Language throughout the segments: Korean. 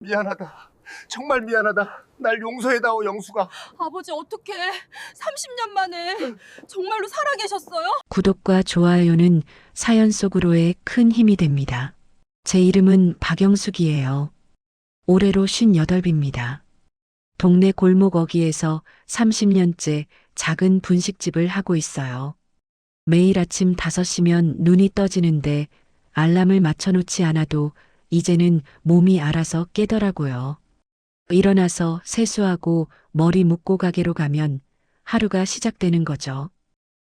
미안하다. 정말 미안하다. 날 용서해다오, 영수가. 아버지 어떡해. 30년 만에 정말로 살아계셨어요? 구독과 좋아요는 사연 속으로의 큰 힘이 됩니다. 제 이름은 박영숙이에요. 올해로 58입니다. 동네 골목 어귀에서 30년째 작은 분식집을 하고 있어요. 매일 아침 5시면 눈이 떠지는데 알람을 맞춰놓지 않아도 이제는 몸이 알아서 깨더라고요. 일어나서 세수하고 머리 묶고 가게로 가면 하루가 시작되는 거죠.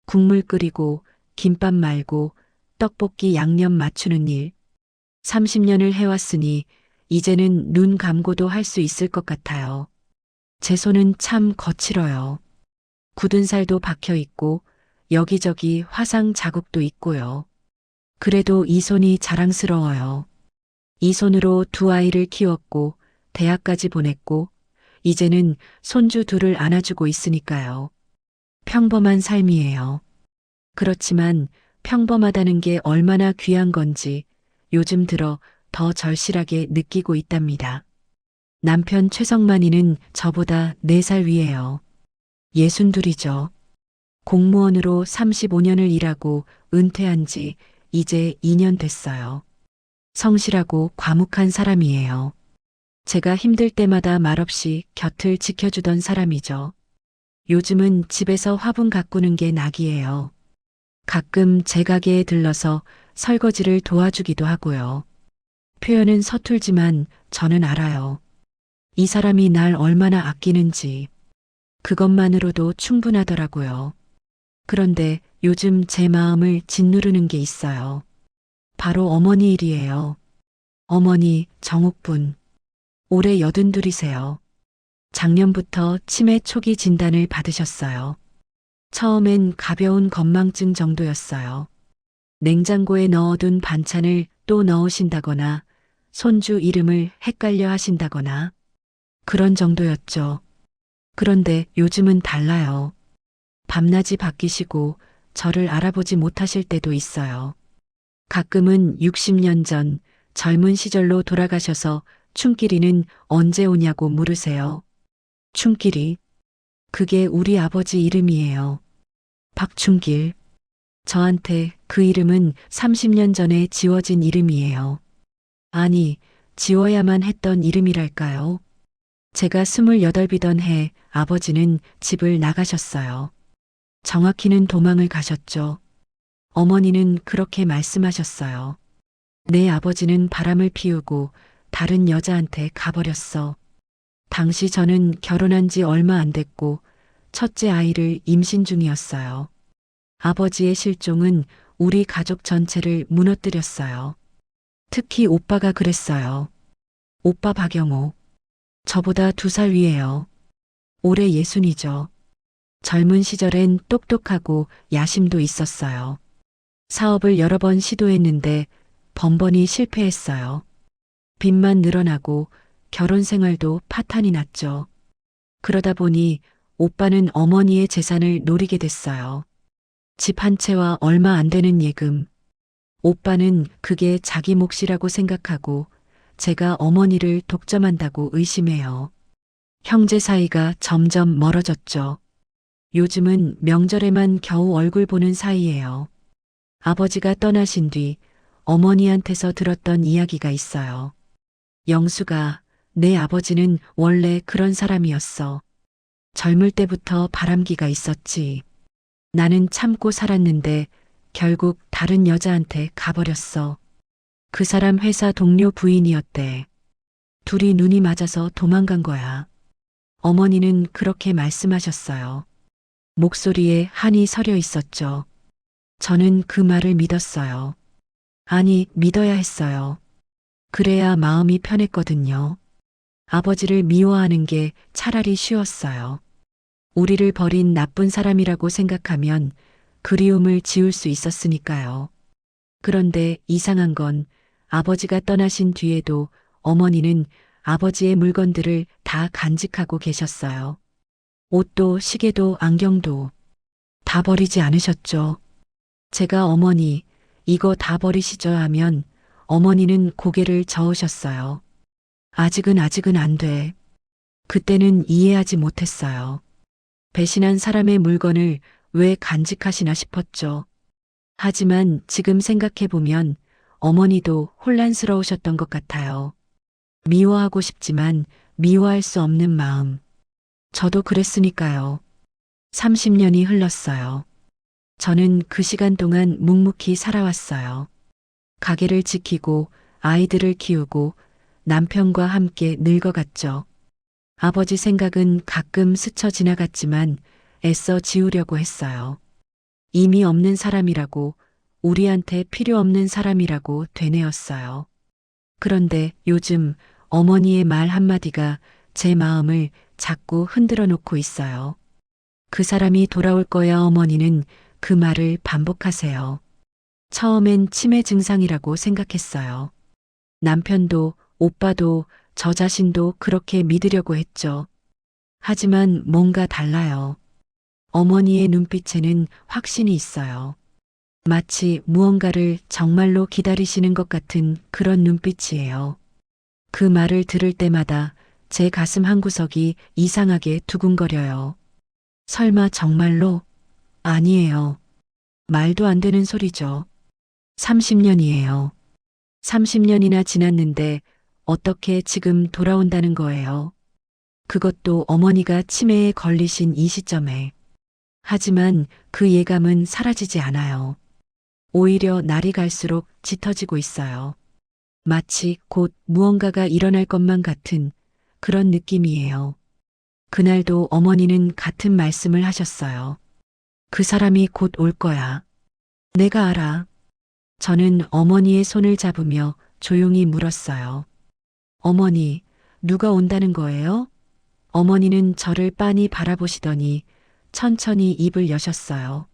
국물 끓이고 김밥 말고 떡볶이 양념 맞추는 일. 30년을 해왔으니 이제는 눈 감고도 할 수 있을 것 같아요. 제 손은 참 거칠어요. 굳은 살도 박혀 있고 여기저기 화상 자국도 있고요. 그래도 이 손이 자랑스러워요. 이 손으로 2아이를 키웠고 대학까지 보냈고 이제는 손주 2을 안아주고 있으니까요. 평범한 삶이에요. 그렇지만 평범하다는 게 얼마나 귀한 건지 요즘 들어 더 절실하게 느끼고 있답니다. 남편 최성만이는 저보다 4살 위에요. 62이죠. 공무원으로 35년을 일하고 은퇴한 지 이제 2년 됐어요. 성실하고 과묵한 사람이에요. 제가 힘들 때마다 말없이 곁을 지켜주던 사람이죠. 요즘은 집에서 화분 가꾸는 게 낙이에요. 가끔 제 가게에 들러서 설거지를 도와주기도 하고요. 표현은 서툴지만 저는 알아요. 이 사람이 날 얼마나 아끼는지. 그것만으로도 충분하더라고요. 그런데 요즘 제 마음을 짓누르는 게 있어요. 바로 어머니 일이에요. 어머니 정옥분. 올해 82이세요. 작년부터 치매 초기 진단을 받으셨어요. 처음엔 가벼운 건망증 정도였어요. 냉장고에 넣어둔 반찬을 또 넣으신다거나 손주 이름을 헷갈려 하신다거나 그런 정도였죠. 그런데 요즘은 달라요. 밤낮이 바뀌시고 저를 알아보지 못하실 때도 있어요. 가끔은 60년 전 젊은 시절로 돌아가셔서 춤길이는 언제 오냐고 물으세요. 춤길이? 그게 우리 아버지 이름이에요. 박춘길. 저한테 그 이름은 30년 전에 지워진 이름이에요. 아니, 지워야만 했던 이름이랄까요? 제가 28이던 해 아버지는 집을 나가셨어요. 정확히는 도망을 가셨죠. 어머니는 그렇게 말씀하셨어요. 내 아버지는 바람을 피우고 다른 여자한테 가버렸어. 당시 저는 결혼한 지 얼마 안 됐고 첫째 아이를 임신 중이었어요. 아버지의 실종은 우리 가족 전체를 무너뜨렸어요. 특히 오빠가 그랬어요. 오빠 박영호. 저보다 2살 위에요. 올해 60이죠. 젊은 시절엔 똑똑하고 야심도 있었어요. 사업을 여러 번 시도했는데 번번이 실패했어요. 빚만 늘어나고 결혼 생활도 파탄이 났죠. 그러다 보니 오빠는 어머니의 재산을 노리게 됐어요. 집 한 채와 얼마 안 되는 예금. 오빠는 그게 자기 몫이라고 생각하고 제가 어머니를 독점한다고 의심해요. 형제 사이가 점점 멀어졌죠. 요즘은 명절에만 겨우 얼굴 보는 사이예요. 아버지가 떠나신 뒤 어머니한테서 들었던 이야기가 있어요. 영수가, 내 아버지는 원래 그런 사람이었어. 젊을 때부터 바람기가 있었지. 나는 참고 살았는데 결국 다른 여자한테 가버렸어. 그 사람 회사 동료 부인이었대. 둘이 눈이 맞아서 도망간 거야. 어머니는 그렇게 말씀하셨어요. 목소리에 한이 서려 있었죠. 저는 그 말을 믿었어요. 아니, 믿어야 했어요. 그래야 마음이 편했거든요. 아버지를 미워하는 게 차라리 쉬웠어요. 우리를 버린 나쁜 사람이라고 생각하면 그리움을 지울 수 있었으니까요. 그런데 이상한 건 아버지가 떠나신 뒤에도 어머니는 아버지의 물건들을 다 간직하고 계셨어요. 옷도 시계도 안경도 다 버리지 않으셨죠. 제가 어머니, 이거 다 버리시죠 하면 어머니는 고개를 저으셨어요. 아직은 안 돼. 그때는 이해하지 못했어요. 배신한 사람의 물건을 왜 간직하시나 싶었죠. 하지만 지금 생각해보면 어머니도 혼란스러우셨던 것 같아요. 미워하고 싶지만 미워할 수 없는 마음. 저도 그랬으니까요. 30년이 흘렀어요. 저는 그 시간 동안 묵묵히 살아왔어요. 가게를 지키고 아이들을 키우고 남편과 함께 늙어갔죠. 아버지 생각은 가끔 스쳐 지나갔지만 애써 지우려고 했어요. 의미 없는 사람이라고, 우리한테 필요 없는 사람이라고 되뇌었어요. 그런데 요즘 어머니의 말 한마디가 제 마음을 자꾸 흔들어 놓고 있어요. 그 사람이 돌아올 거야 어머니는 그 말을 반복하세요. 처음엔 치매 증상이라고 생각했어요. 남편도 오빠도 저 자신도 그렇게 믿으려고 했죠. 하지만 뭔가 달라요. 어머니의 눈빛에는 확신이 있어요. 마치 무언가를 정말로 기다리시는 것 같은 그런 눈빛이에요. 그 말을 들을 때마다 제 가슴 한구석이 이상하게 두근거려요. 설마 정말로? 아니에요. 말도 안 되는 소리죠. 30년이에요. 30년이나 지났는데 어떻게 지금 돌아온다는 거예요? 그것도 어머니가 치매에 걸리신 이 시점에. 하지만 그 예감은 사라지지 않아요. 오히려 날이 갈수록 짙어지고 있어요. 마치 곧 무언가가 일어날 것만 같은 그런 느낌이에요. 그날도 어머니는 같은 말씀을 하셨어요. 그 사람이 곧 올 거야. 내가 알아. 저는 어머니의 손을 잡으며 조용히 물었어요. 어머니, 누가 온다는 거예요? 어머니는 저를 빤히 바라보시더니 천천히 입을 여셨어요.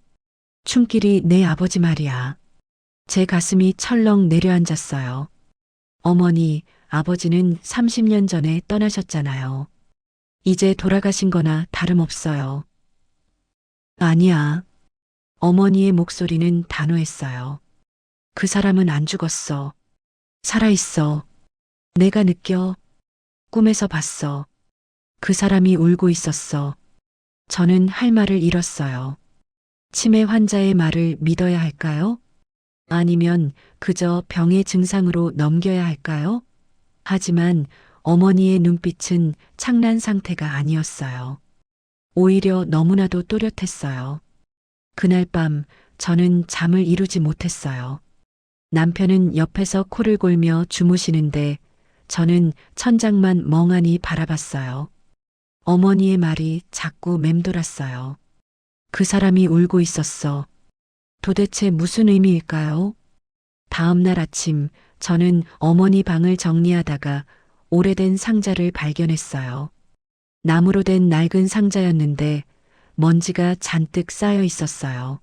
춘길이 내 아버지 말이야. 제 가슴이 철렁 내려앉았어요. 어머니, 아버지는 30년 전에 떠나셨잖아요. 이제 돌아가신 거나 다름없어요. 아니야. 어머니의 목소리는 단호했어요. 그 사람은 안 죽었어. 살아있어. 내가 느껴. 꿈에서 봤어. 그 사람이 울고 있었어. 저는 할 말을 잃었어요. 치매 환자의 말을 믿어야 할까요? 아니면 그저 병의 증상으로 넘겨야 할까요? 하지만 어머니의 눈빛은 창난 상태가 아니었어요. 오히려 너무나도 또렷했어요. 그날 밤 저는 잠을 이루지 못했어요. 남편은 옆에서 코를 골며 주무시는데 저는 천장만 멍하니 바라봤어요. 어머니의 말이 자꾸 맴돌았어요. 그 사람이 울고 있었어. 도대체 무슨 의미일까요? 다음 날 아침 저는 어머니 방을 정리하다가 오래된 상자를 발견했어요. 나무로 된 낡은 상자였는데 먼지가 잔뜩 쌓여 있었어요.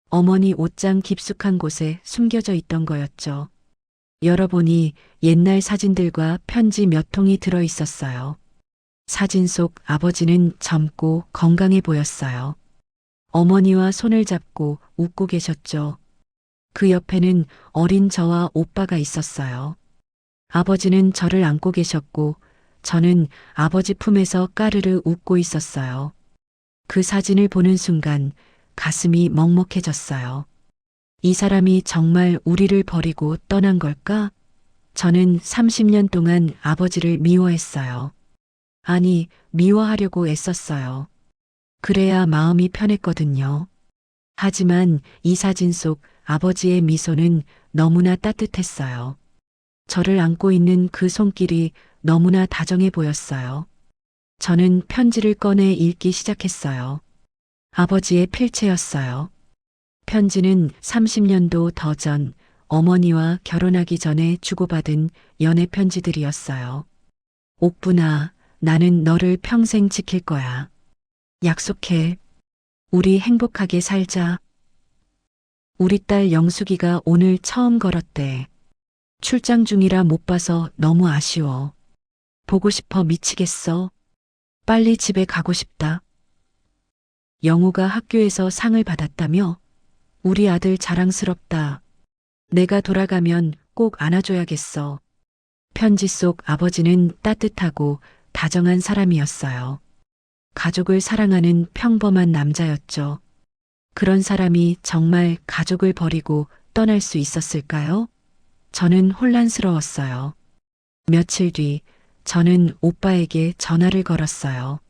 어머니 옷장 깊숙한 곳에 숨겨져 있던 거였죠. 열어보니 옛날 사진들과 편지 몇 통이 들어 있었어요. 사진 속 아버지는 젊고 건강해 보였어요. 어머니와 손을 잡고 웃고 계셨죠. 그 옆에는 어린 저와 오빠가 있었어요. 아버지는 저를 안고 계셨고 저는 아버지 품에서 까르르 웃고 있었어요. 그 사진을 보는 순간 가슴이 먹먹해졌어요. 이 사람이 정말 우리를 버리고 떠난 걸까? 저는 30년 동안 아버지를 미워했어요. 아니, 미워하려고 애썼어요. 그래야 마음이 편했거든요. 하지만 이 사진 속 아버지의 미소는 너무나 따뜻했어요. 저를 안고 있는 그 손길이 너무나 다정해 보였어요. 저는 편지를 꺼내 읽기 시작했어요. 아버지의 필체였어요. 편지는 30년도 더 전 어머니와 결혼하기 전에 주고받은 연애 편지들이었어요. 옥분아, 나는 너를 평생 지킬 거야. 약속해. 우리 행복하게 살자. 우리 딸 영숙이가 오늘 처음 걸었대. 출장 중이라 못 봐서 너무 아쉬워. 보고 싶어 미치겠어. 빨리 집에 가고 싶다. 영우가 학교에서 상을 받았다며? 우리 아들 자랑스럽다. 내가 돌아가면 꼭 안아줘야겠어. 편지 속 아버지는 따뜻하고 다정한 사람이었어요. 가족을 사랑하는 평범한 남자였죠. 그런 사람이 정말 가족을 버리고 떠날 수 있었을까요? 저는 혼란스러웠어요. 며칠 뒤 저는 오빠에게 전화를 걸었어요.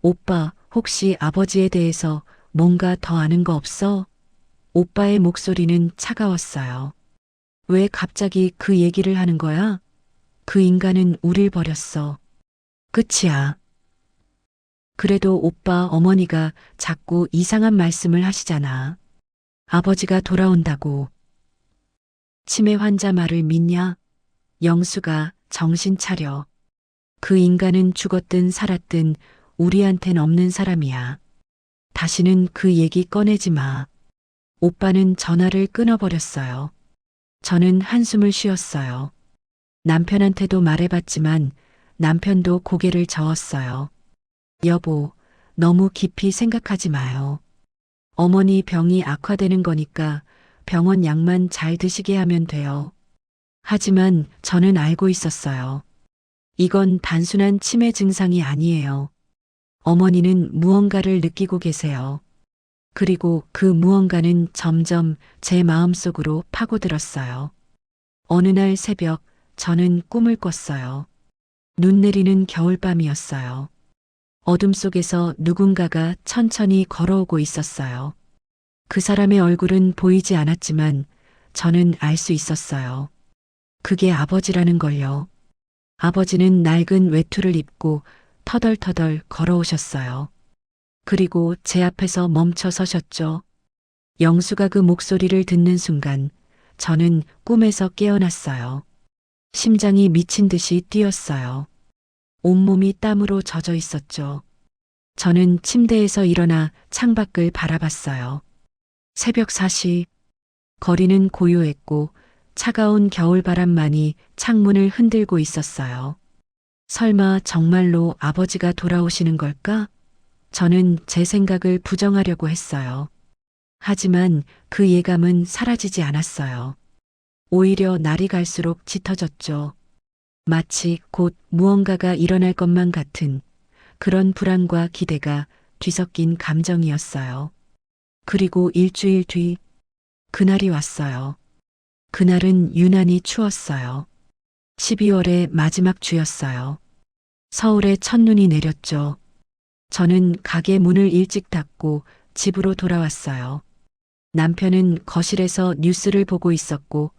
오빠, 혹시 아버지에 대해서 뭔가 더 아는 거 없어? 오빠의 목소리는 차가웠어요. 왜 갑자기 그 얘기를 하는 거야? 그 인간은 우릴 버렸어. 끝이야. 그래도 오빠 어머니가 자꾸 이상한 말씀을 하시잖아. 아버지가 돌아온다고. 치매 환자 말을 믿냐? 영수가 정신 차려. 그 인간은 죽었든 살았든 우리한텐 없는 사람이야. 다시는 그 얘기 꺼내지 마. 오빠는 전화를 끊어버렸어요. 저는 한숨을 쉬었어요. 남편한테도 말해봤지만 남편도 고개를 저었어요. 여보, 너무 깊이 생각하지 마요. 어머니 병이 악화되는 거니까 병원 약만 잘 드시게 하면 돼요. 하지만 저는 알고 있었어요. 이건 단순한 치매 증상이 아니에요. 어머니는 무언가를 느끼고 계세요. 그리고 그 무언가는 점점 제 마음속으로 파고들었어요. 어느 날 새벽 저는 꿈을 꿨어요. 눈 내리는 겨울밤이었어요. 어둠 속에서 누군가가 천천히 걸어오고 있었어요. 그 사람의 얼굴은 보이지 않았지만 저는 알 수 있었어요. 그게 아버지라는 걸요. 아버지는 낡은 외투를 입고 터덜터덜 걸어오셨어요. 그리고 제 앞에서 멈춰 서셨죠. 영수가 그 목소리를 듣는 순간 저는 꿈에서 깨어났어요. 심장이 미친 듯이 뛰었어요. 온몸이 땀으로 젖어 있었죠. 저는 침대에서 일어나 창밖을 바라봤어요. 새벽 4시, 거리는 고요했고 차가운 겨울바람만이 창문을 흔들고 있었어요. 설마 정말로 아버지가 돌아오시는 걸까? 저는 제 생각을 부정하려고 했어요. 하지만 그 예감은 사라지지 않았어요. 오히려 날이 갈수록 짙어졌죠. 마치 곧 무언가가 일어날 것만 같은 그런 불안과 기대가 뒤섞인 감정이었어요. 그리고 일주일 뒤, 그날이 왔어요. 그날은 유난히 추웠어요. 12월의 마지막 주였어요. 서울에 첫눈이 내렸죠. 저는 가게 문을 일찍 닫고 집으로 돌아왔어요. 남편은 거실에서 뉴스를 보고 있었고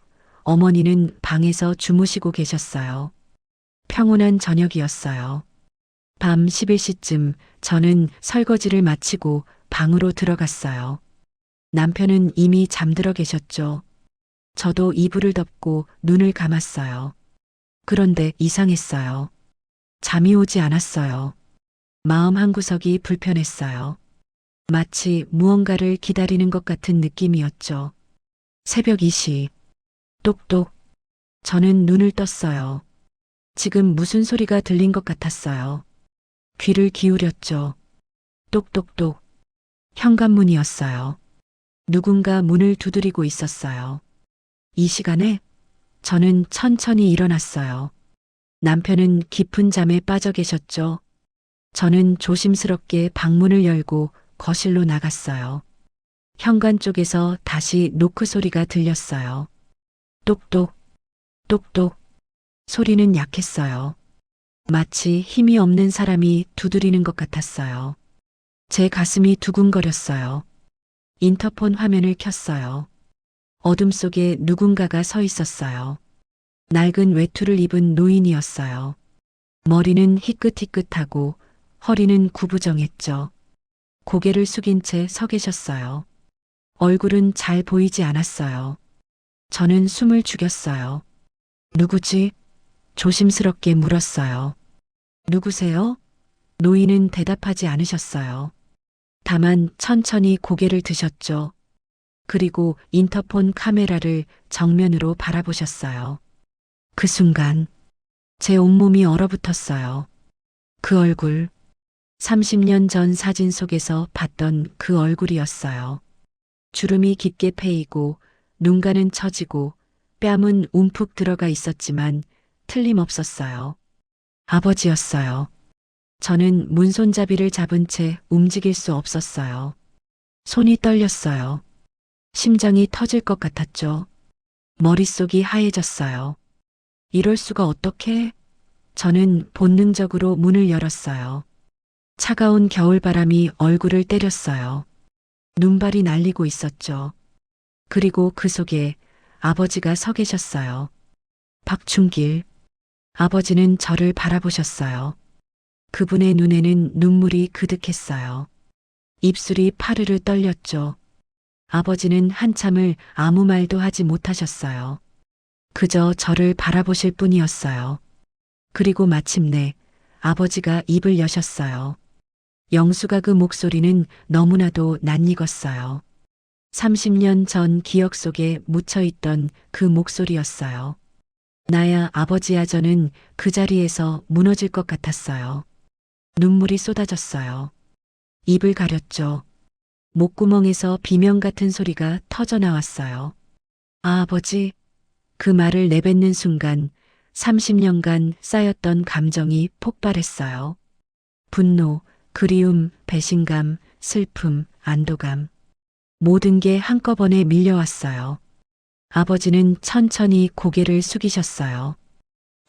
어머니는 방에서 주무시고 계셨어요. 평온한 저녁이었어요. 밤 11시쯤 저는 설거지를 마치고 방으로 들어갔어요. 남편은 이미 잠들어 계셨죠. 저도 이불을 덮고 눈을 감았어요. 그런데 이상했어요. 잠이 오지 않았어요. 마음 한구석이 불편했어요. 마치 무언가를 기다리는 것 같은 느낌이었죠. 새벽 2시. 똑똑. 저는 눈을 떴어요. 지금 무슨 소리가 들린 것 같았어요. 귀를 기울였죠. 똑똑똑. 현관문이었어요. 누군가 문을 두드리고 있었어요. 이 시간에 저는 천천히 일어났어요. 남편은 깊은 잠에 빠져 계셨죠. 저는 조심스럽게 방문을 열고 거실로 나갔어요. 현관 쪽에서 다시 노크 소리가 들렸어요. 똑똑, 똑똑. 소리는 약했어요. 마치 힘이 없는 사람이 두드리는 것 같았어요. 제 가슴이 두근거렸어요. 인터폰 화면을 켰어요. 어둠 속에 누군가가 서 있었어요. 낡은 외투를 입은 노인이었어요. 머리는 희끗희끗하고 허리는 구부정했죠. 고개를 숙인 채 서 계셨어요. 얼굴은 잘 보이지 않았어요. 저는 숨을 죽였어요. 누구지? 조심스럽게 물었어요. 누구세요? 노인은 대답하지 않으셨어요. 다만 천천히 고개를 드셨죠. 그리고 인터폰 카메라를 정면으로 바라보셨어요. 그 순간 제 온몸이 얼어붙었어요. 그 얼굴, 30년 전 사진 속에서 봤던 그 얼굴이었어요. 주름이 깊게 패이고 눈가는 처지고 뺨은 움푹 들어가 있었지만 틀림없었어요. 아버지였어요. 저는 문손잡이를 잡은 채 움직일 수 없었어요. 손이 떨렸어요. 심장이 터질 것 같았죠. 머릿속이 하얘졌어요. 이럴 수가 어떻게? 저는 본능적으로 문을 열었어요. 차가운 겨울바람이 얼굴을 때렸어요. 눈발이 날리고 있었죠. 그리고 그 속에 아버지가 서 계셨어요. 박충길. 아버지는 저를 바라보셨어요. 그분의 눈에는 눈물이 그득했어요. 입술이 파르르 떨렸죠. 아버지는 한참을 아무 말도 하지 못하셨어요. 그저 저를 바라보실 뿐이었어요. 그리고 마침내 아버지가 입을 여셨어요. 영수가 그 목소리는 너무나도 낯익었어요. 30년 전 기억 속에 묻혀있던 그 목소리였어요. 나야 아버지야. 저는 그 자리에서 무너질 것 같았어요. 눈물이 쏟아졌어요. 입을 가렸죠. 목구멍에서 비명 같은 소리가 터져 나왔어요. 아, 아버지. 그 말을 내뱉는 순간 30년간 쌓였던 감정이 폭발했어요. 분노, 그리움, 배신감, 슬픔, 안도감. 모든 게 한꺼번에 밀려왔어요. 아버지는 천천히 고개를 숙이셨어요.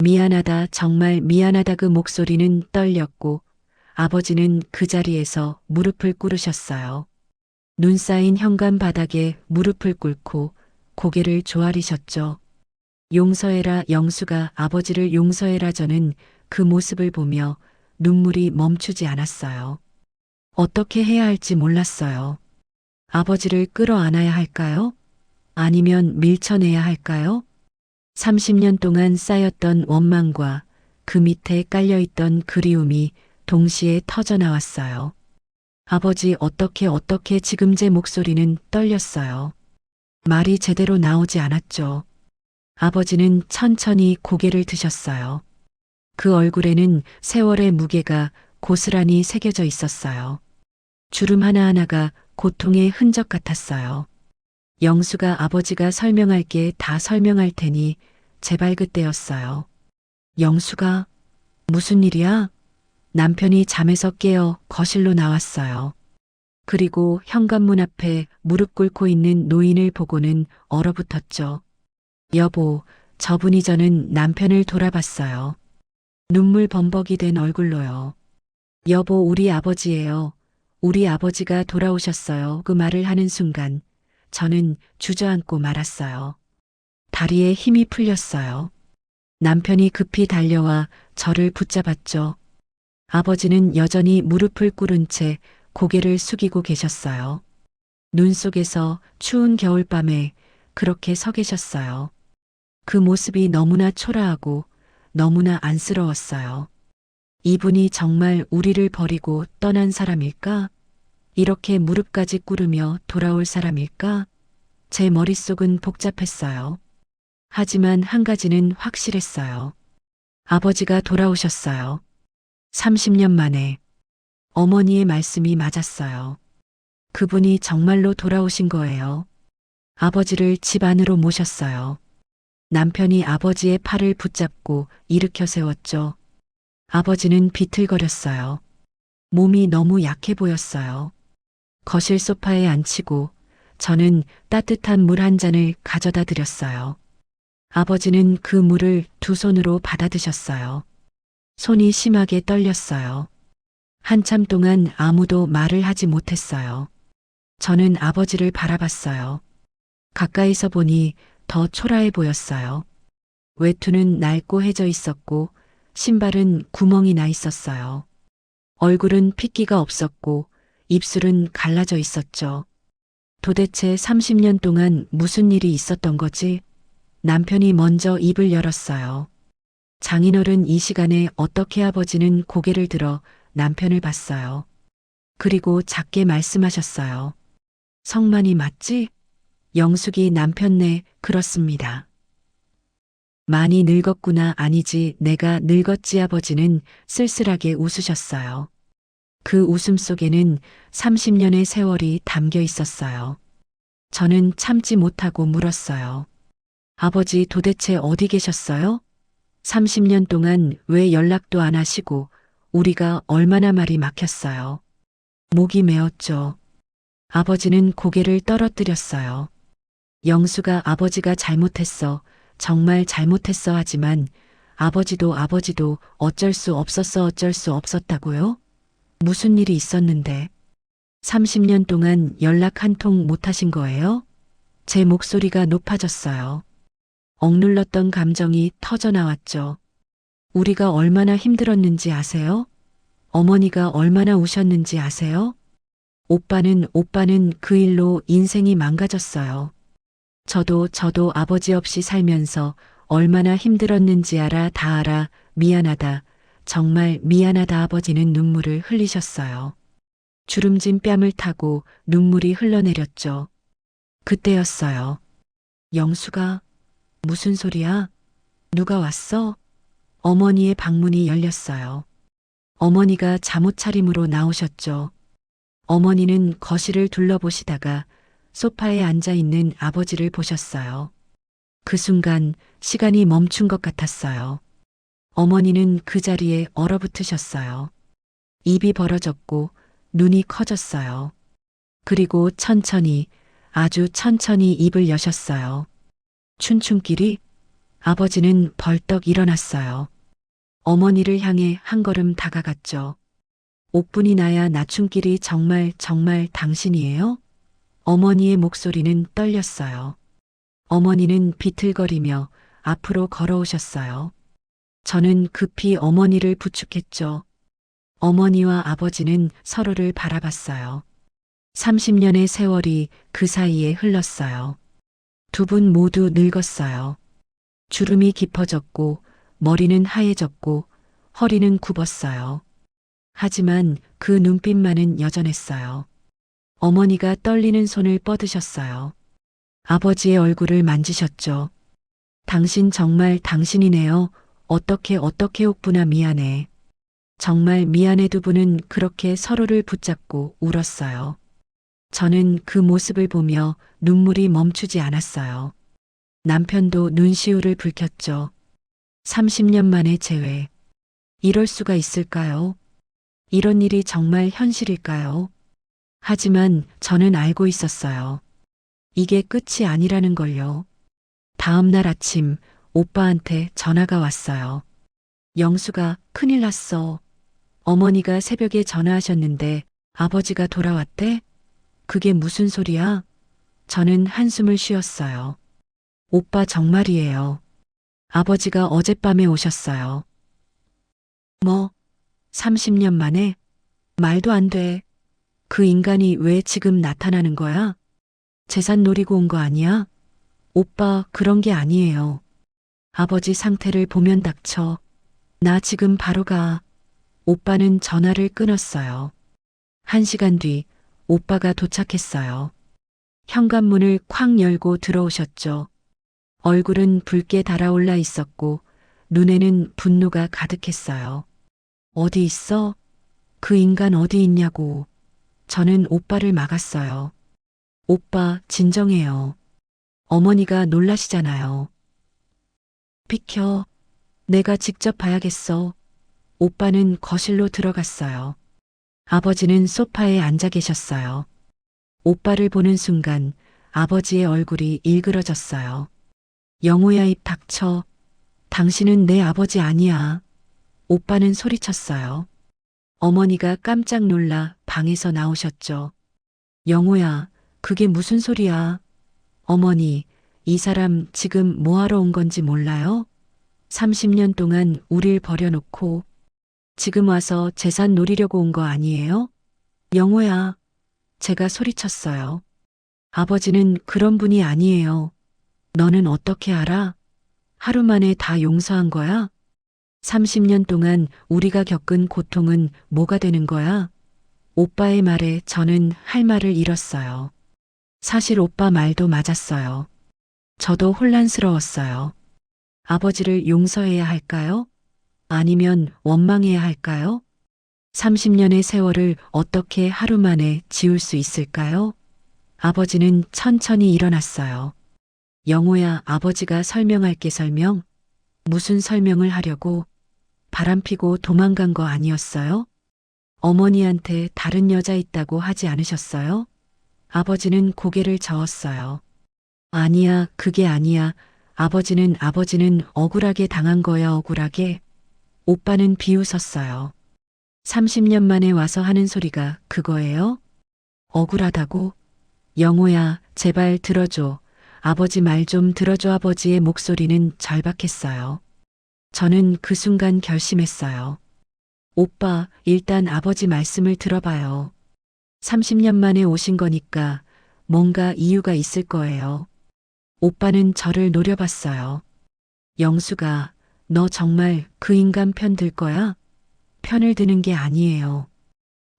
미안하다, 정말 미안하다. 그 목소리는 떨렸고 아버지는 그 자리에서 무릎을 꿇으셨어요. 눈 쌓인 현관 바닥에 무릎을 꿇고 고개를 조아리셨죠. 용서해라. 영수가 아버지를 용서해라. 저는 그 모습을 보며 눈물이 멈추지 않았어요. 어떻게 해야 할지 몰랐어요. 아버지를 끌어안아야 할까요? 아니면 밀쳐내야 할까요? 30년 동안 쌓였던 원망과 그 밑에 깔려있던 그리움이 동시에 터져 나왔어요. 아버지, 어떻게 지금 제 목소리는 떨렸어요. 말이 제대로 나오지 않았죠. 아버지는 천천히 고개를 드셨어요. 그 얼굴에는 세월의 무게가 고스란히 새겨져 있었어요. 주름 하나하나가 고통의 흔적 같았어요. 영수가 아버지가 설명할 게 다 설명할 테니 제발. 그때였어요. 영수가 무슨 일이야? 남편이 잠에서 깨어 거실로 나왔어요. 그리고 현관문 앞에 무릎 꿇고 있는 노인을 보고는 얼어붙었죠. 여보, 저분이. 저는 남편을 돌아봤어요. 눈물 범벅이 된 얼굴로요. 여보, 우리 아버지예요. 우리 아버지가 돌아오셨어요. 그 말을 하는 순간 저는 주저앉고 말았어요. 다리에 힘이 풀렸어요. 남편이 급히 달려와 저를 붙잡았죠. 아버지는 여전히 무릎을 꿇은 채 고개를 숙이고 계셨어요. 눈 속에서 추운 겨울밤에 그렇게 서 계셨어요. 그 모습이 너무나 초라하고 너무나 안쓰러웠어요. 이분이 정말 우리를 버리고 떠난 사람일까? 이렇게 무릎까지 꿇으며 돌아올 사람일까? 제 머릿속은 복잡했어요. 하지만 한 가지는 확실했어요. 아버지가 돌아오셨어요. 30년 만에. 어머니의 말씀이 맞았어요. 그분이 정말로 돌아오신 거예요. 아버지를 집 안으로 모셨어요. 남편이 아버지의 팔을 붙잡고 일으켜 세웠죠. 아버지는 비틀거렸어요. 몸이 너무 약해 보였어요. 거실 소파에 앉히고 저는 따뜻한 물 한 잔을 가져다 드렸어요. 아버지는 그 물을 두 손으로 받아 드셨어요. 손이 심하게 떨렸어요. 한참 동안 아무도 말을 하지 못했어요. 저는 아버지를 바라봤어요. 가까이서 보니 더 초라해 보였어요. 외투는 낡고 해져 있었고 신발은 구멍이 나 있었어요. 얼굴은 핏기가 없었고 입술은 갈라져 있었죠. 도대체 30년 동안 무슨 일이 있었던 거지? 남편이 먼저 입을 열었어요. 장인어른, 이 시간에 어떻게? 아버지는 고개를 들어 남편을 봤어요. 그리고 작게 말씀하셨어요. 성만이 맞지? 영숙이 남편네. 그렇습니다. 많이 늙었구나. 아니지, 내가 늙었지. 아버지는 쓸쓸하게 웃으셨어요. 그 웃음 속에는 30년의 세월이 담겨 있었어요. 저는 참지 못하고 물었어요. 아버지, 도대체 어디 계셨어요? 30년 동안 왜 연락도 안 하시고 우리가 얼마나 말이 막혔어요. 목이 메었죠. 아버지는 고개를 떨어뜨렸어요. 영수가 아버지가 잘못했어. 정말 잘못했어 하지만 아버지도 어쩔 수 없었다고요? 무슨 일이 있었는데 30년 동안 연락 한 통 못 하신 거예요? 제 목소리가 높아졌어요. 억눌렀던 감정이 터져 나왔죠. 우리가 얼마나 힘들었는지 아세요? 어머니가 얼마나 우셨는지 아세요? 오빠는 그 일로 인생이 망가졌어요. 저도 아버지 없이 살면서 얼마나 힘들었는지 알아, 다 알아. 미안하다. 정말 미안하다. 아버지는 눈물을 흘리셨어요. 주름진 뺨을 타고 눈물이 흘러내렸죠. 그때였어요. 영수가 무슨 소리야? 누가 왔어? 어머니의 방문이 열렸어요. 어머니가 잠옷 차림으로 나오셨죠. 어머니는 거실을 둘러보시다가 소파에 앉아 있는 아버지를 보셨어요. 그 순간 시간이 멈춘 것 같았어요. 어머니는 그 자리에 얼어붙으셨어요. 입이 벌어졌고 눈이 커졌어요. 그리고 천천히, 아주 천천히 입을 여셨어요. 춘춘끼리 아버지는 벌떡 일어났어요. 어머니를 향해 한 걸음 다가갔죠. 5분이 나야 나춘끼리 정말 당신이에요? 어머니의 목소리는 떨렸어요. 어머니는 비틀거리며 앞으로 걸어오셨어요. 저는 급히 어머니를 부축했죠. 어머니와 아버지는 서로를 바라봤어요. 30년의 세월이 그 사이에 흘렀어요. 두 분 모두 늙었어요. 주름이 깊어졌고 머리는 하얘졌고 허리는 굽었어요. 하지만 그 눈빛만은 여전했어요. 어머니가 떨리는 손을 뻗으셨어요. 아버지의 얼굴을 만지셨죠. 당신 정말 당신이네요. 어떻게 옥분아 미안해. 정말 미안해. 두 분은 그렇게 서로를 붙잡고 울었어요. 저는 그 모습을 보며 눈물이 멈추지 않았어요. 남편도 눈시울을 붉혔죠. 30년 만에 재회. 이럴 수가 있을까요? 이런 일이 정말 현실일까요? 하지만 저는 알고 있었어요. 이게 끝이 아니라는 걸요. 다음 날 아침 오빠한테 전화가 왔어요. 영수가 큰일 났어. 어머니가 새벽에 전화하셨는데 아버지가 돌아왔대? 그게 무슨 소리야? 저는 한숨을 쉬었어요. 오빠 정말이에요. 아버지가 어젯밤에 오셨어요. 뭐? 30년 만에? 말도 안 돼. 그 인간이 왜 지금 나타나는 거야? 재산 노리고 온 거 아니야? 오빠 그런 게 아니에요. 아버지 상태를 보면 닥쳐. 나 지금 바로 가. 오빠는 전화를 끊었어요. 1시간 뒤 오빠가 도착했어요. 현관문을 쾅 열고 들어오셨죠. 얼굴은 붉게 달아올라 있었고 눈에는 분노가 가득했어요. 어디 있어? 그 인간 어디 있냐고. 저는 오빠를 막았어요. 오빠 진정해요. 어머니가 놀라시잖아요. 비켜. 내가 직접 봐야겠어. 오빠는 거실로 들어갔어요. 아버지는 소파에 앉아 계셨어요. 오빠를 보는 순간 아버지의 얼굴이 일그러졌어요. 영호야 입 닥쳐. 당신은 내 아버지 아니야. 오빠는 소리쳤어요. 어머니가 깜짝 놀라 방에서 나오셨죠. 영호야, 그게 무슨 소리야? 어머니, 이 사람 지금 뭐하러 온 건지 몰라요? 30년 동안 우릴 버려놓고 지금 와서 재산 노리려고 온 거 아니에요? 영호야, 제가 소리쳤어요. 아버지는 그런 분이 아니에요. 너는 어떻게 알아? 하루 만에 다 용서한 거야? 30년 동안 우리가 겪은 고통은 뭐가 되는 거야? 오빠의 말에 저는 할 말을 잃었어요. 사실 오빠 말도 맞았어요. 저도 혼란스러웠어요. 아버지를 용서해야 할까요? 아니면 원망해야 할까요? 30년의 세월을 어떻게 하루 만에 지울 수 있을까요? 아버지는 천천히 일어났어요. 영호야, 아버지가 설명할게 설명. 무슨 설명을 하려고? 바람피고 도망간 거 아니었어요? 어머니한테 다른 여자 있다고 하지 않으셨어요? 아버지는 고개를 저었어요. 아니야, 그게 아니야. 아버지는 억울하게 당한 거야, 억울하게. 오빠는 비웃었어요. 30년 만에 와서 하는 소리가 그거예요? 억울하다고? 영호야, 제발 들어줘. 아버지 말 좀 들어줘. 아버지의 목소리는 절박했어요. 저는 그 순간 결심했어요. 오빠, 일단 아버지 말씀을 들어봐요. 30년 만에 오신 거니까 뭔가 이유가 있을 거예요. 오빠는 저를 노려봤어요. 영수가, 너 정말 그 인간 편 들 거야? 편을 드는 게 아니에요.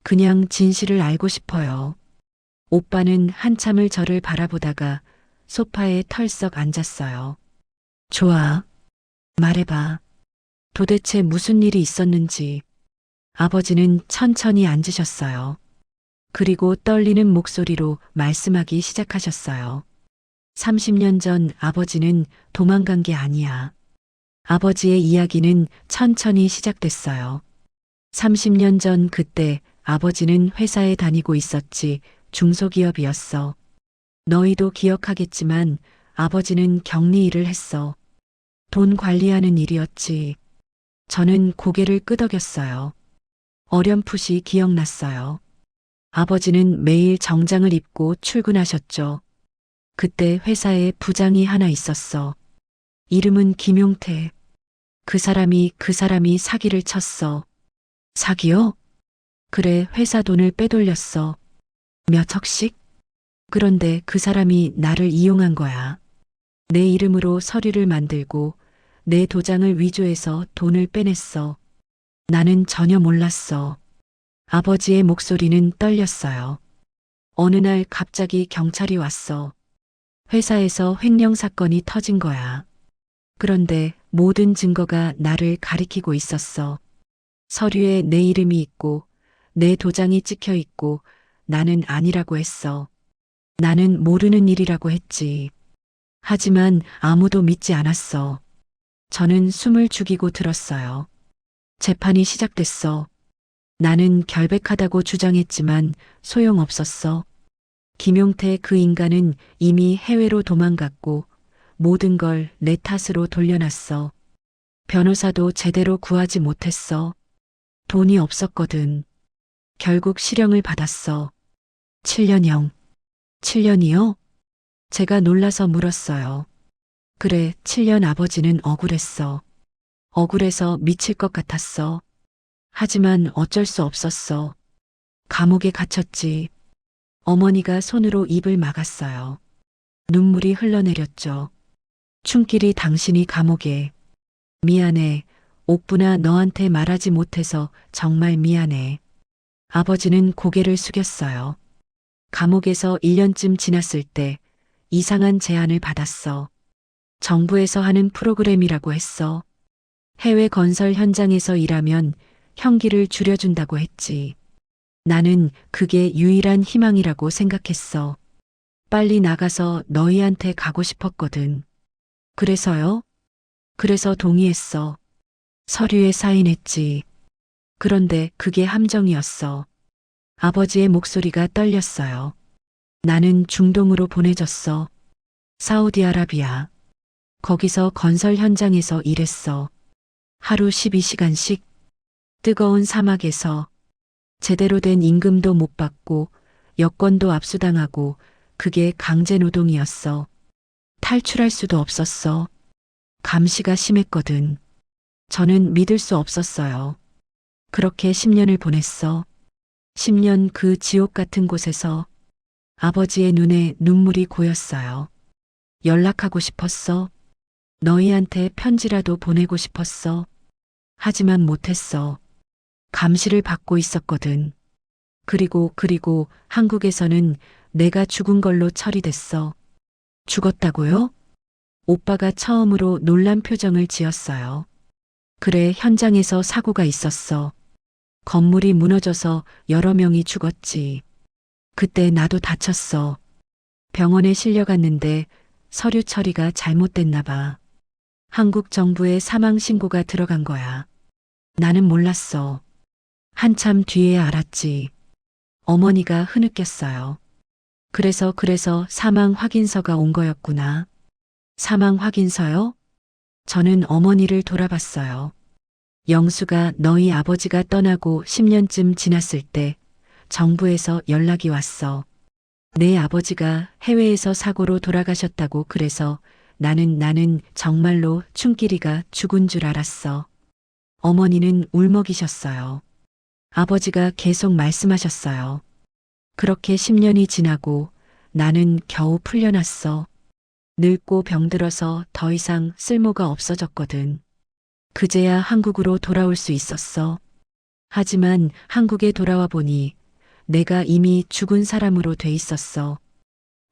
그냥 진실을 알고 싶어요. 오빠는 한참을 저를 바라보다가 소파에 털썩 앉았어요. 좋아. 말해봐. 도대체 무슨 일이 있었는지. 아버지는 천천히 앉으셨어요. 그리고 떨리는 목소리로 말씀하기 시작하셨어요. 30년 전 아버지는 도망간 게 아니야. 아버지의 이야기는 천천히 시작됐어요. 30년 전 그때 아버지는 회사에 다니고 있었지. 중소기업이었어. 너희도 기억하겠지만 아버지는 격리 일을 했어. 돈 관리하는 일이었지. 저는 고개를 끄덕였어요. 어렴풋이 기억났어요. 아버지는 매일 정장을 입고 출근하셨죠. 그때 회사에 부장이 하나 있었어. 이름은 김용태. 그 사람이 사기를 쳤어. 사기요? 그래, 회사 돈을 빼돌렸어. 몇 억씩? 그런데 그 사람이 나를 이용한 거야. 내 이름으로 서류를 만들고 내 도장을 위조해서 돈을 빼냈어. 나는 전혀 몰랐어. 아버지의 목소리는 떨렸어요. 어느 날 갑자기 경찰이 왔어. 회사에서 횡령 사건이 터진 거야. 그런데 모든 증거가 나를 가리키고 있었어. 서류에 내 이름이 있고 내 도장이 찍혀 있고 나는 아니라고 했어. 나는 모르는 일이라고 했지. 하지만 아무도 믿지 않았어. 저는 숨을 죽이고 들었어요. 재판이 시작됐어. 나는 결백하다고 주장했지만 소용없었어. 김용태 그 인간은 이미 해외로 도망갔고 모든 걸 내 탓으로 돌려놨어. 변호사도 제대로 구하지 못했어. 돈이 없었거든. 결국 실형을 받았어. 7년형. 7년이요? 제가 놀라서 물었어요. 그래, 7년. 아버지는 억울했어. 억울해서 미칠 것 같았어. 하지만 어쩔 수 없었어. 감옥에 갇혔지. 어머니가 손으로 입을 막았어요. 눈물이 흘러내렸죠. 춘길이 당신이 감옥에. 미안해. 옥분아, 너한테 말하지 못해서 정말 미안해. 아버지는 고개를 숙였어요. 감옥에서 1년쯤 지났을 때 이상한 제안을 받았어. 정부에서 하는 프로그램이라고 했어. 해외 건설 현장에서 일하면 형기를 줄여준다고 했지. 나는 그게 유일한 희망이라고 생각했어. 빨리 나가서 너희한테 가고 싶었거든. 그래서요? 그래서 동의했어. 서류에 사인했지. 그런데 그게 함정이었어. 아버지의 목소리가 떨렸어요. 나는 중동으로 보내졌어. 사우디아라비아. 거기서 건설 현장에서 일했어. 하루 12시간씩. 뜨거운 사막에서 제대로 된 임금도 못 받고 여권도 압수당하고 그게 강제 노동이었어. 탈출할 수도 없었어. 감시가 심했거든. 저는 믿을 수 없었어요. 그렇게 10년을 보냈어. 10년 그 지옥 같은 곳에서 아버지의 눈에 눈물이 고였어요. 연락하고 싶었어. 너희한테 편지라도 보내고 싶었어. 하지만 못했어. 감시를 받고 있었거든. 그리고 한국에서는 내가 죽은 걸로 처리됐어. 죽었다고요? 오빠가 처음으로 놀란 표정을 지었어요. 그래, 현장에서 사고가 있었어. 건물이 무너져서 여러 명이 죽었지. 그때 나도 다쳤어. 병원에 실려갔는데 서류 처리가 잘못됐나 봐. 한국 정부에 사망 신고가 들어간 거야. 나는 몰랐어. 한참 뒤에 알았지. 어머니가 흐느꼈어요. 그래서 사망 확인서가 온 거였구나. 사망 확인서요? 저는 어머니를 돌아봤어요. 영수가 너희 아버지가 떠나고 10년쯤 지났을 때 정부에서 연락이 왔어. 내 아버지가 해외에서 사고로 돌아가셨다고. 그래서 나는 정말로 춘길이가 죽은 줄 알았어. 어머니는 울먹이셨어요. 아버지가 계속 말씀하셨어요. 그렇게 10년이 지나고 나는 겨우 풀려났어. 늙고 병들어서 더 이상 쓸모가 없어졌거든. 그제야 한국으로 돌아올 수 있었어. 하지만 한국에 돌아와 보니 내가 이미 죽은 사람으로 돼 있었어.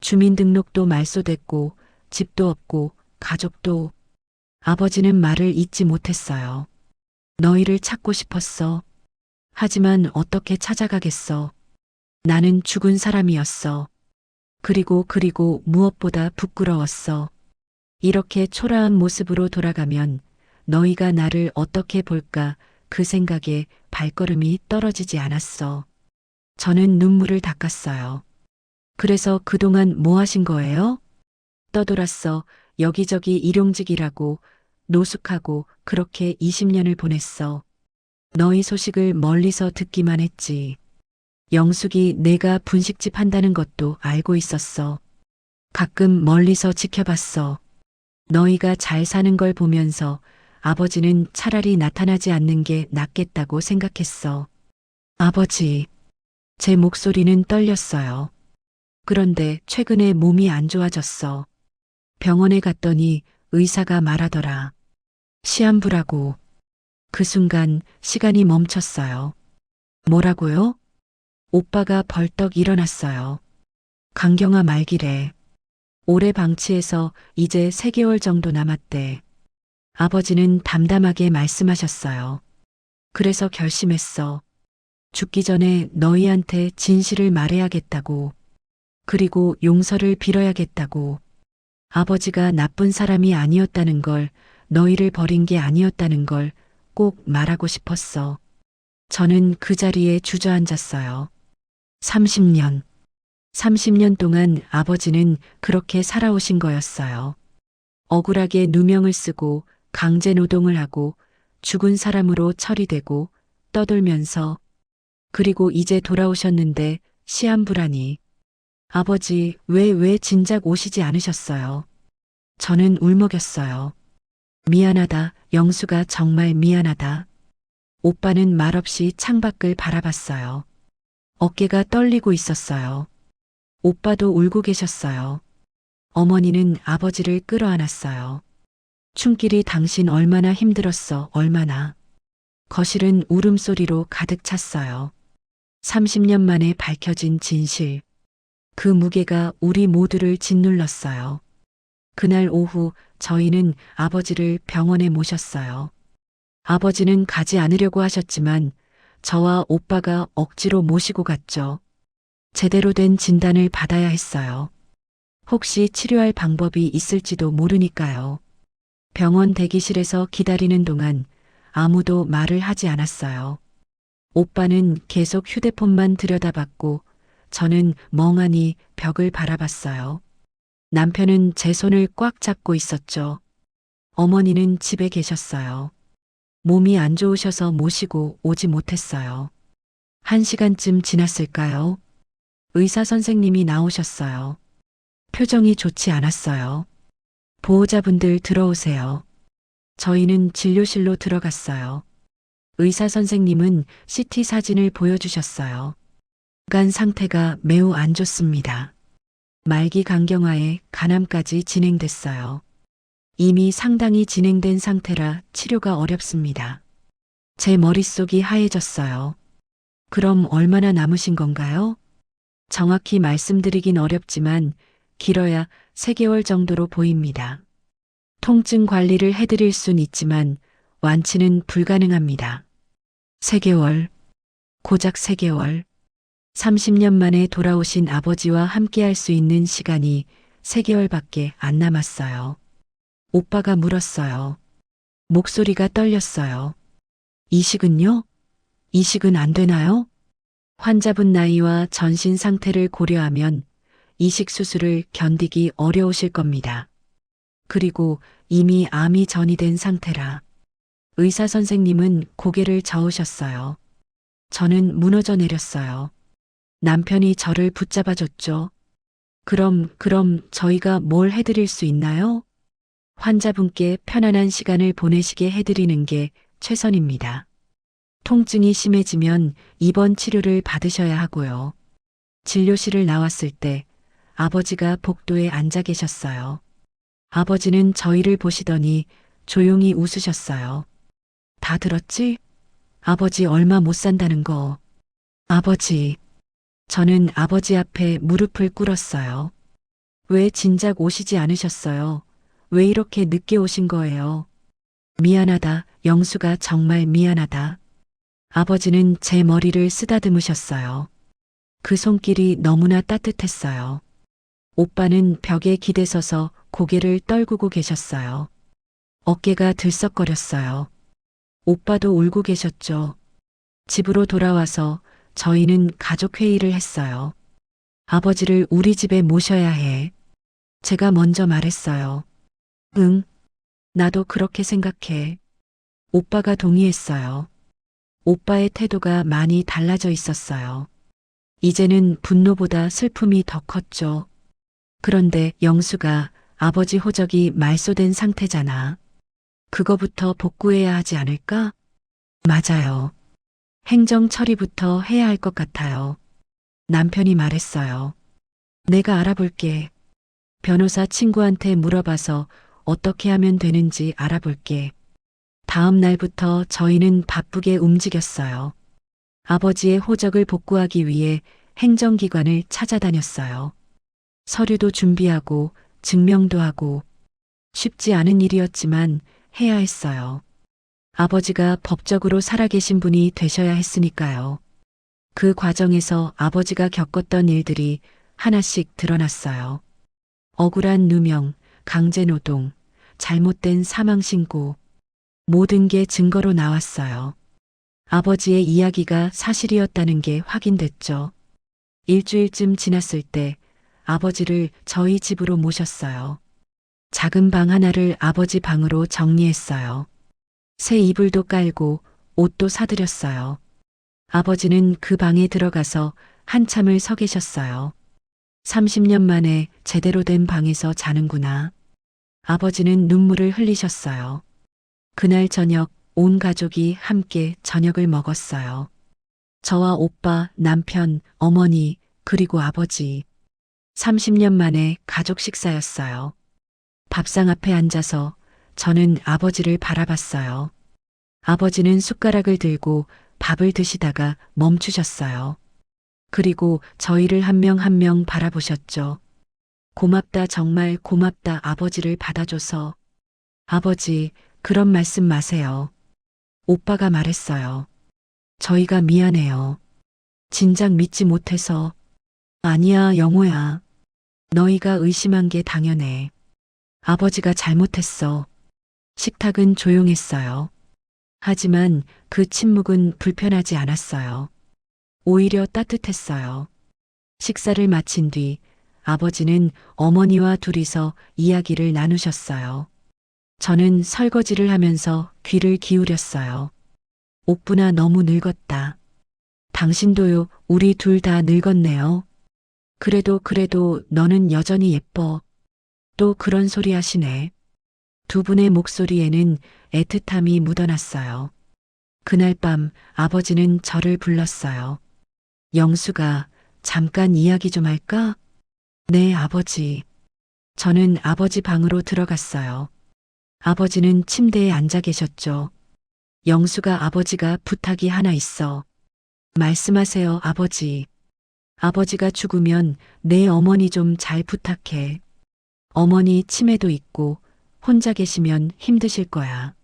주민등록도 말소됐고 집도 없고 가족도. 아버지는 말을 잇지 못했어요. 너희를 찾고 싶었어. 하지만 어떻게 찾아가겠어. 나는 죽은 사람이었어. 그리고 무엇보다 부끄러웠어. 이렇게 초라한 모습으로 돌아가면 너희가 나를 어떻게 볼까, 그 생각에 발걸음이 떨어지지 않았어. 저는 눈물을 닦았어요. 그래서 그동안 뭐 하신 거예요? 떠돌았어. 여기저기 일용직이라고, 노숙하고 그렇게 20년을 보냈어. 너희 소식을 멀리서 듣기만 했지. 영숙이 내가 분식집 한다는 것도 알고 있었어. 가끔 멀리서 지켜봤어. 너희가 잘 사는 걸 보면서 아버지는 차라리 나타나지 않는 게 낫겠다고 생각했어. 아버지. 제 목소리는 떨렸어요. 그런데 최근에 몸이 안 좋아졌어. 병원에 갔더니 의사가 말하더라. 시한부라고. 그 순간 시간이 멈췄어요. 뭐라고요? 오빠가 벌떡 일어났어요. 강경아 말기래. 올해 방치해서 이제 3개월 정도 남았대. 아버지는 담담하게 말씀하셨어요. 그래서 결심했어. 죽기 전에 너희한테 진실을 말해야겠다고. 그리고 용서를 빌어야겠다고. 아버지가 나쁜 사람이 아니었다는 걸, 너희를 버린 게 아니었다는 걸 꼭 말하고 싶었어. 저는 그 자리에 주저앉았어요. 30년 동안 아버지는 그렇게 살아오신 거였어요. 억울하게 누명을 쓰고 강제 노동을 하고 죽은 사람으로 처리되고 떠돌면서. 그리고 이제 돌아오셨는데 시한부라니. 아버지 왜 진작 오시지 않으셨어요? 저는 울먹였어요. 미안하다, 영수가 정말 미안하다. 오빠는 말없이 창밖을 바라봤어요. 어깨가 떨리고 있었어요. 오빠도 울고 계셨어요. 어머니는 아버지를 끌어안았어요. 춘길이 당신 얼마나 힘들었어, 얼마나. 거실은 울음소리로 가득 찼어요. 30년 만에 밝혀진 진실. 그 무게가 우리 모두를 짓눌렀어요. 그날 오후 저희는 아버지를 병원에 모셨어요. 아버지는 가지 않으려고 하셨지만 저와 오빠가 억지로 모시고 갔죠. 제대로 된 진단을 받아야 했어요. 혹시 치료할 방법이 있을지도 모르니까요. 병원 대기실에서 기다리는 동안 아무도 말을 하지 않았어요. 오빠는 계속 휴대폰만 들여다봤고 저는 멍하니 벽을 바라봤어요. 남편은 제 손을 꽉 잡고 있었죠. 어머니는 집에 계셨어요. 몸이 안 좋으셔서 모시고 오지 못했어요. 1시간쯤 지났을까요? 의사 선생님이 나오셨어요. 표정이 좋지 않았어요. 보호자분들 들어오세요. 저희는 진료실로 들어갔어요. 의사 선생님은 CT 사진을 보여주셨어요. 간 상태가 매우 안 좋습니다. 말기 간경화에 간암까지 진행됐어요. 이미 상당히 진행된 상태라 치료가 어렵습니다. 제 머릿속이 하얘졌어요. 그럼 얼마나 남으신 건가요? 정확히 말씀드리긴 어렵지만 길어야 3개월 정도로 보입니다. 통증 관리를 해드릴 순 있지만 완치는 불가능합니다. 3개월, 고작 3개월. 30년 만에 돌아오신 아버지와 함께할 수 있는 시간이 3개월밖에 안 남았어요. 오빠가 물었어요. 목소리가 떨렸어요. 이식은요? 이식은 안 되나요? 환자분 나이와 전신 상태를 고려하면 이식 수술을 견디기 어려우실 겁니다. 그리고 이미 암이 전이된 상태라. 의사 선생님은 고개를 저으셨어요. 저는 무너져 내렸어요. 남편이 저를 붙잡아줬죠. 그럼 저희가 뭘 해드릴 수 있나요? 환자분께 편안한 시간을 보내시게 해드리는 게 최선입니다. 통증이 심해지면 입원 치료를 받으셔야 하고요. 진료실을 나왔을 때 아버지가 복도에 앉아 계셨어요. 아버지는 저희를 보시더니 조용히 웃으셨어요. 다 들었지? 아버지 얼마 못 산다는 거. 아버지. 저는 아버지 앞에 무릎을 꿇었어요. 왜 진작 오시지 않으셨어요? 왜 이렇게 늦게 오신 거예요? 미안하다, 영수가 정말 미안하다. 아버지는 제 머리를 쓰다듬으셨어요. 그 손길이 너무나 따뜻했어요. 오빠는 벽에 기대서서 고개를 떨구고 계셨어요. 어깨가 들썩거렸어요. 오빠도 울고 계셨죠. 집으로 돌아와서 저희는 가족회의를 했어요. 아버지를 우리 집에 모셔야 해. 제가 먼저 말했어요. 응, 나도 그렇게 생각해. 오빠가 동의했어요. 오빠의 태도가 많이 달라져 있었어요. 이제는 분노보다 슬픔이 더 컸죠. 그런데 영수가 아버지 호적이 말소된 상태잖아. 그거부터 복구해야 하지 않을까? 맞아요. 행정 처리부터 해야 할 것 같아요. 남편이 말했어요. 내가 알아볼게. 변호사 친구한테 물어봐서 어떻게 하면 되는지 알아볼게. 다음 날부터 저희는 바쁘게 움직였어요. 아버지의 호적을 복구하기 위해 행정기관을 찾아다녔어요. 서류도 준비하고 증명도 하고 쉽지 않은 일이었지만 해야 했어요. 아버지가 법적으로 살아계신 분이 되셔야 했으니까요. 그 과정에서 아버지가 겪었던 일들이 하나씩 드러났어요. 억울한 누명, 강제노동, 잘못된 사망신고, 모든 게 증거로 나왔어요. 아버지의 이야기가 사실이었다는 게 확인됐죠. 일주일쯤 지났을 때 아버지를 저희 집으로 모셨어요. 작은 방 하나를 아버지 방으로 정리했어요. 새 이불도 깔고 옷도 사드렸어요. 아버지는 그 방에 들어가서 한참을 서 계셨어요. 30년 만에 제대로 된 방에서 자는구나. 아버지는 눈물을 흘리셨어요. 그날 저녁 온 가족이 함께 저녁을 먹었어요. 저와 오빠, 남편, 어머니, 그리고 아버지. 30년 만에 가족 식사였어요. 밥상 앞에 앉아서 저는 아버지를 바라봤어요. 아버지는 숟가락을 들고 밥을 드시다가 멈추셨어요. 그리고 저희를 한 명 한 명 바라보셨죠. 고맙다, 정말 고맙다, 아버지를 받아줘서. 아버지, 그런 말씀 마세요. 오빠가 말했어요. 저희가 미안해요. 진작 믿지 못해서. 아니야, 영호야. 너희가 의심한 게 당연해. 아버지가 잘못했어. 식탁은 조용했어요. 하지만 그 침묵은 불편하지 않았어요. 오히려 따뜻했어요. 식사를 마친 뒤 아버지는 어머니와 둘이서 이야기를 나누셨어요. 저는 설거지를 하면서 귀를 기울였어요. 옥분아, 너무 늙었다. 당신도요, 우리 둘 다 늙었네요. 그래도 너는 여전히 예뻐. 또 그런 소리 하시네. 두 분의 목소리에는 애틋함이 묻어났어요. 그날 밤 아버지는 저를 불렀어요. 영수가 잠깐 이야기 좀 할까? 네, 아버지. 저는 아버지 방으로 들어갔어요. 아버지는 침대에 앉아 계셨죠. 영수가 아버지가 부탁이 하나 있어. 말씀하세요, 아버지. 아버지가 죽으면 내 어머니 좀 잘 부탁해. 어머니 치매도 있고 혼자 계시면 힘드실 거야.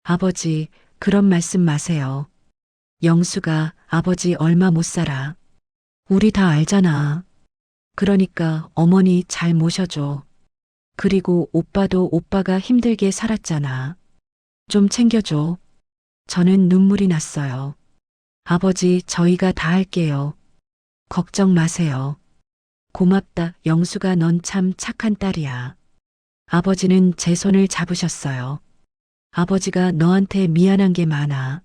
아버지, 그런 말씀 마세요. 영수가 아버지 얼마 못 살아. 우리 다 알잖아. 그러니까 어머니 잘 모셔줘. 그리고 오빠도 오빠가 힘들게 살았잖아. 좀 챙겨줘. 저는 눈물이 났어요. 아버지, 저희가 다 할게요. 걱정 마세요. 고맙다, 영수가 넌 참 착한 딸이야. 아버지는 제 손을 잡으셨어요. 아버지가 너한테 미안한 게 많아.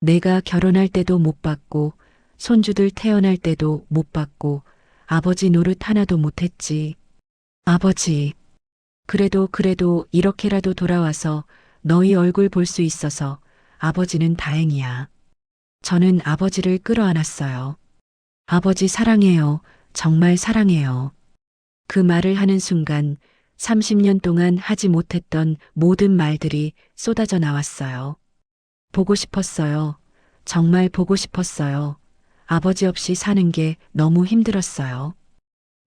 내가 결혼할 때도 못 받고, 손주들 태어날 때도 못 받고, 아버지 노릇 하나도 못했지. 아버지. 그래도 이렇게라도 돌아와서 너희 얼굴 볼 수 있어서 아버지는 다행이야. 저는 아버지를 끌어안았어요. 아버지 사랑해요. 정말 사랑해요. 그 말을 하는 순간 30년 동안 하지 못했던 모든 말들이 쏟아져 나왔어요. 보고 싶었어요. 정말 보고 싶었어요. 아버지 없이 사는 게 너무 힘들었어요.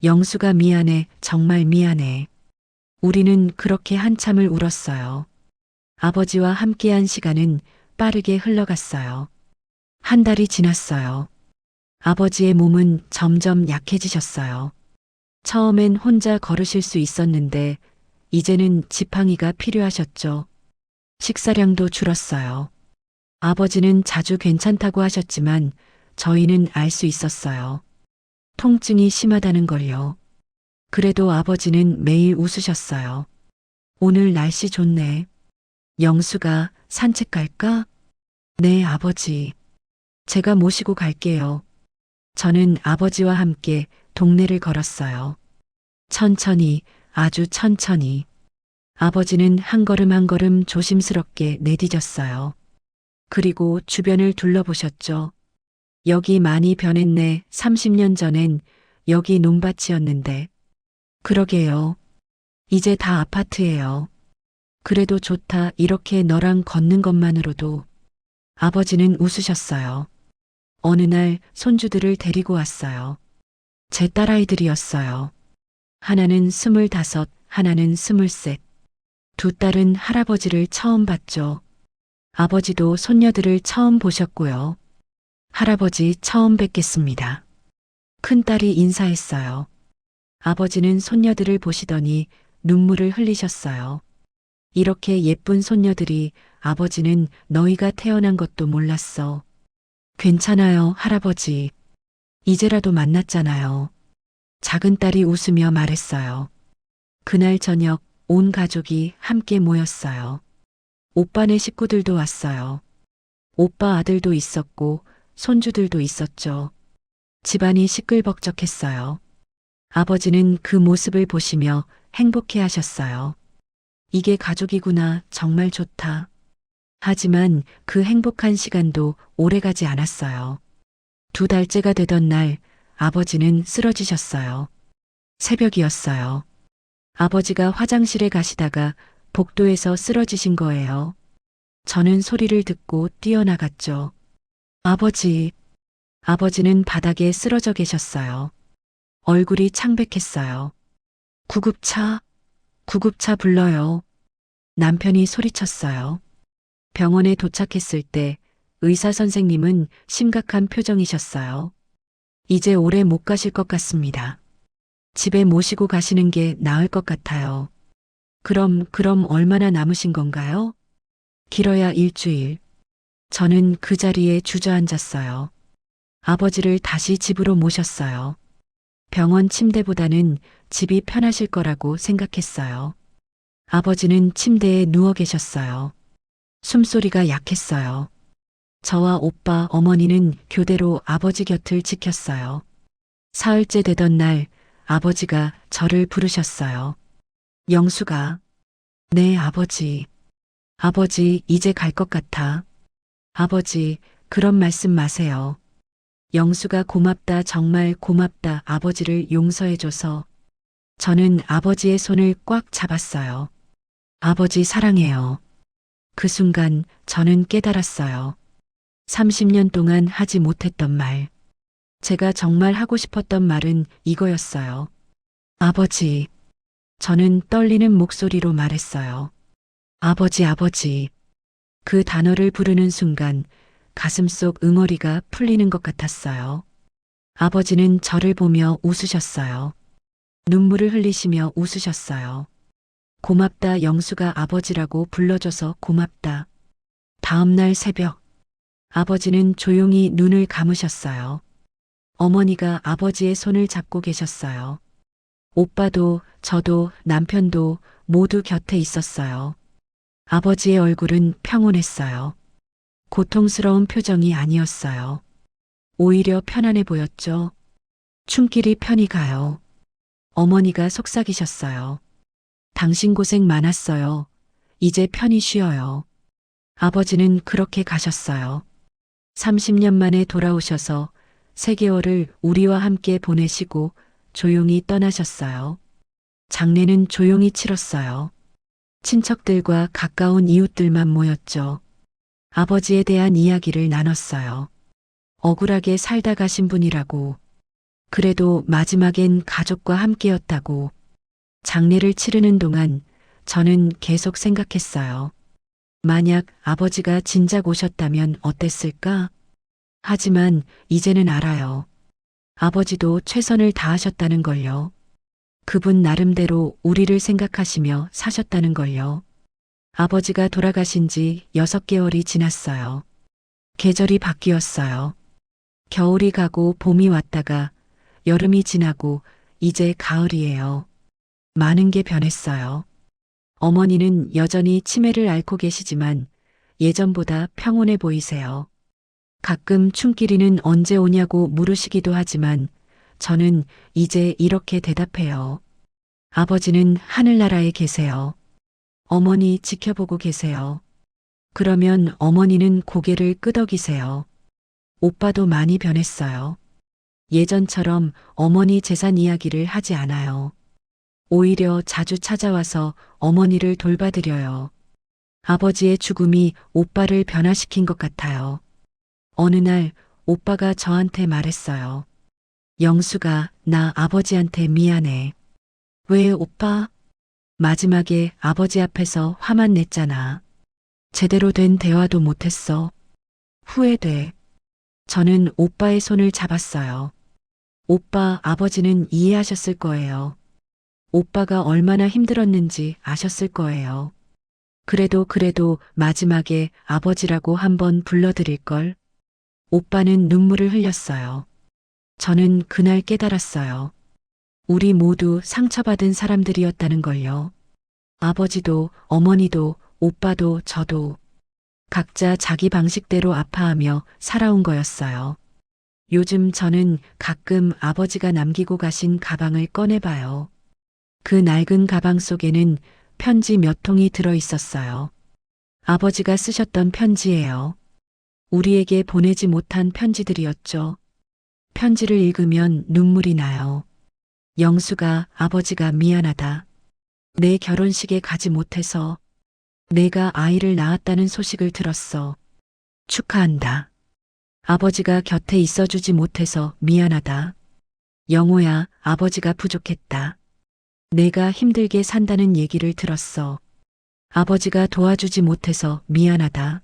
영수가 미안해. 정말 미안해. 우리는 그렇게 한참을 울었어요. 아버지와 함께한 시간은 빠르게 흘러갔어요. 한 달이 지났어요. 아버지의 몸은 점점 약해지셨어요. 처음엔 혼자 걸으실 수 있었는데 이제는 지팡이가 필요하셨죠. 식사량도 줄었어요. 아버지는 자주 괜찮다고 하셨지만 저희는 알 수 있었어요. 통증이 심하다는 걸요. 그래도 아버지는 매일 웃으셨어요. 오늘 날씨 좋네. 영수가 산책 갈까? 네, 아버지. 제가 모시고 갈게요. 저는 아버지와 함께 동네를 걸었어요. 천천히, 아주 천천히. 아버지는 한 걸음 한 걸음 조심스럽게 내디뎠어요. 그리고 주변을 둘러보셨죠. 여기 많이 변했네. 30년 전엔 여기 논밭이었는데. 그러게요. 이제 다 아파트예요. 그래도 좋다. 이렇게 너랑 걷는 것만으로도. 아버지는 웃으셨어요. 어느 날 손주들을 데리고 왔어요. 제 딸아이들이었어요. 하나는 25, 하나는 23. 두 딸은 할아버지를 처음 봤죠. 아버지도 손녀들을 처음 보셨고요. 할아버지 처음 뵙겠습니다. 큰딸이 인사했어요. 아버지는 손녀들을 보시더니 눈물을 흘리셨어요. 이렇게 예쁜 손녀들이 아버지는 너희가 태어난 것도 몰랐어. 괜찮아요, 할아버지. 이제라도 만났잖아요. 작은 딸이 웃으며 말했어요. 그날 저녁 온 가족이 함께 모였어요. 오빠네 식구들도 왔어요. 오빠 아들도 있었고 손주들도 있었죠. 집안이 시끌벅적했어요. 아버지는 그 모습을 보시며 행복해 하셨어요. 이게 가족이구나. 정말 좋다. 하지만 그 행복한 시간도 오래가지 않았어요. 2달째가 되던 날 아버지는 쓰러지셨어요. 새벽이었어요. 아버지가 화장실에 가시다가 복도에서 쓰러지신 거예요. 저는 소리를 듣고 뛰어나갔죠. 아버지. 아버지는 바닥에 쓰러져 계셨어요. 얼굴이 창백했어요. 구급차, 구급차 불러요. 남편이 소리쳤어요. 병원에 도착했을 때 의사 선생님은 심각한 표정이셨어요. 이제 오래 못 가실 것 같습니다. 집에 모시고 가시는 게 나을 것 같아요. 그럼 얼마나 남으신 건가요? 길어야 일주일. 저는 그 자리에 주저앉았어요. 아버지를 다시 집으로 모셨어요. 병원 침대보다는 집이 편하실 거라고 생각했어요. 아버지는 침대에 누워 계셨어요. 숨소리가 약했어요. 저와 오빠, 어머니는 교대로 아버지 곁을 지켰어요. 사흘째 되던 날 아버지가 저를 부르셨어요. 영수가. 네, 아버지. 아버지, 이제 갈 것 같아. 아버지, 그런 말씀 마세요. 영수가 고맙다, 정말 고맙다. 아버지를 용서해줘서. 저는 아버지의 손을 꽉 잡았어요. 아버지 사랑해요. 그 순간 저는 깨달았어요. 30년 동안 하지 못했던 말. 제가 정말 하고 싶었던 말은 이거였어요. 아버지. 저는 떨리는 목소리로 말했어요. 아버지, 아버지. 그 단어를 부르는 순간 가슴속 응어리가 풀리는 것 같았어요. 아버지는 저를 보며 웃으셨어요. 눈물을 흘리시며 웃으셨어요. 고맙다. 영수가 아버지라고 불러줘서 고맙다. 다음 날 새벽, 아버지는 조용히 눈을 감으셨어요. 어머니가 아버지의 손을 잡고 계셨어요. 오빠도 저도 남편도 모두 곁에 있었어요. 아버지의 얼굴은 평온했어요. 고통스러운 표정이 아니었어요. 오히려 편안해 보였죠. 춤길이 편히 가요. 어머니가 속삭이셨어요. 당신 고생 많았어요. 이제 편히 쉬어요. 아버지는 그렇게 가셨어요. 30년 만에 돌아오셔서 3개월을 우리와 함께 보내시고 조용히 떠나셨어요. 장례는 조용히 치렀어요. 친척들과 가까운 이웃들만 모였죠. 아버지에 대한 이야기를 나눴어요. 억울하게 살다 가신 분이라고. 그래도 마지막엔 가족과 함께였다고. 장례를 치르는 동안 저는 계속 생각했어요. 만약 아버지가 진작 오셨다면 어땠을까? 하지만 이제는 알아요. 아버지도 최선을 다하셨다는 걸요. 그분 나름대로 우리를 생각하시며 사셨다는 걸요. 아버지가 돌아가신 지 6개월이 지났어요. 계절이 바뀌었어요. 겨울이 가고 봄이 왔다가 여름이 지나고 이제 가을이에요. 많은 게 변했어요. 어머니는 여전히 치매를 앓고 계시지만 예전보다 평온해 보이세요. 가끔 춤길이는 언제 오냐고 물으시기도 하지만 저는 이제 이렇게 대답해요. 아버지는 하늘나라에 계세요. 어머니 지켜보고 계세요. 그러면 어머니는 고개를 끄덕이세요. 오빠도 많이 변했어요. 예전처럼 어머니 재산 이야기를 하지 않아요. 오히려 자주 찾아와서 어머니를 돌봐드려요. 아버지의 죽음이 오빠를 변화시킨 것 같아요. 어느 날 오빠가 저한테 말했어요. 영수가 나 아버지한테 미안해. 왜 오빠? 마지막에 아버지 앞에서 화만 냈잖아. 제대로 된 대화도 못했어. 후회돼. 저는 오빠의 손을 잡았어요. 오빠 아버지는 이해하셨을 거예요. 오빠가 얼마나 힘들었는지 아셨을 거예요. 그래도 마지막에 아버지라고 한번 불러드릴걸. 오빠는 눈물을 흘렸어요. 저는 그날 깨달았어요. 우리 모두 상처받은 사람들이었다는 걸요. 아버지도 어머니도 오빠도 저도 각자 자기 방식대로 아파하며 살아온 거였어요. 요즘 저는 가끔 아버지가 남기고 가신 가방을 꺼내봐요. 그 낡은 가방 속에는 편지 몇 통이 들어 있었어요. 아버지가 쓰셨던 편지예요. 우리에게 보내지 못한 편지들이었죠. 편지를 읽으면 눈물이 나요. 영수가 아버지가 미안하다. 내 결혼식에 가지 못해서 내가 아이를 낳았다는 소식을 들었어. 축하한다. 아버지가 곁에 있어주지 못해서 미안하다. 영호야, 아버지가 부족했다. 내가 힘들게 산다는 얘기를 들었어. 아버지가 도와주지 못해서 미안하다.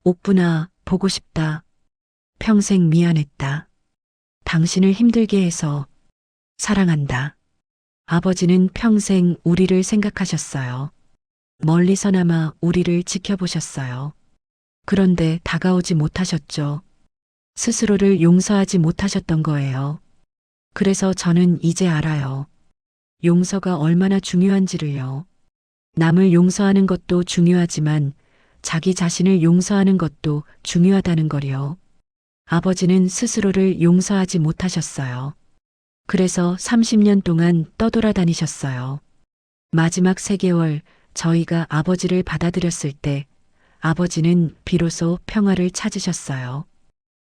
옥분아, 보고 싶다. 평생 미안했다. 당신을 힘들게 해서 사랑한다. 아버지는 평생 우리를 생각하셨어요. 멀리서나마 우리를 지켜보셨어요. 그런데 다가오지 못하셨죠. 스스로를 용서하지 못하셨던 거예요. 그래서 저는 이제 알아요. 용서가 얼마나 중요한지를요. 남을 용서하는 것도 중요하지만 자기 자신을 용서하는 것도 중요하다는 걸요. 아버지는 스스로를 용서하지 못하셨어요. 그래서 30년 동안 떠돌아다니셨어요. 마지막 3개월 저희가 아버지를 받아들였을 때 아버지는 비로소 평화를 찾으셨어요.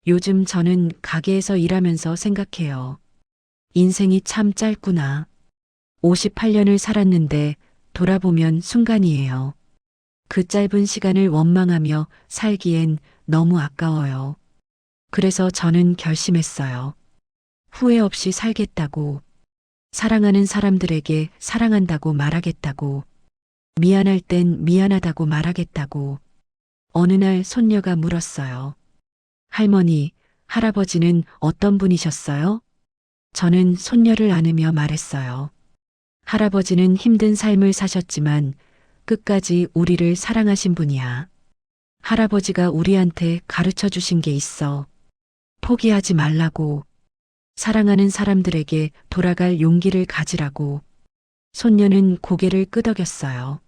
요즘 저는 가게에서 일하면서 생각해요. 인생이 참 짧구나. 58년을 살았는데 돌아보면 순간이에요. 그 짧은 시간을 원망하며 살기엔 너무 아까워요. 그래서 저는 결심했어요. 후회 없이 살겠다고. 사랑하는 사람들에게 사랑한다고 말하겠다고. 미안할 땐 미안하다고 말하겠다고. 어느 날 손녀가 물었어요. 할머니, 할아버지는 어떤 분이셨어요? 저는 손녀를 안으며 말했어요. 할아버지는 힘든 삶을 사셨지만 끝까지 우리를 사랑하신 분이야. 할아버지가 우리한테 가르쳐 주신 게 있어. 포기하지 말라고. 사랑하는 사람들에게 돌아갈 용기를 가지라고. 손녀는 고개를 끄덕였어요.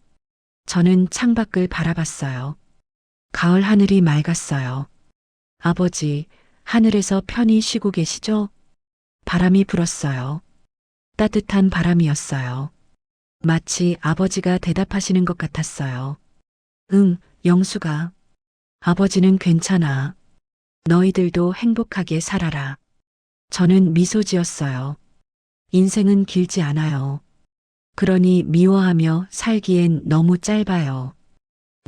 저는 창밖을 바라봤어요. 가을 하늘이 맑았어요. 아버지, 하늘에서 편히 쉬고 계시죠? 바람이 불었어요. 따뜻한 바람이었어요. 마치 아버지가 대답하시는 것 같았어요. 응, 영수가. 아버지는 괜찮아. 너희들도 행복하게 살아라. 저는 미소 지었어요. 인생은 길지 않아요. 그러니 미워하며 살기엔 너무 짧아요.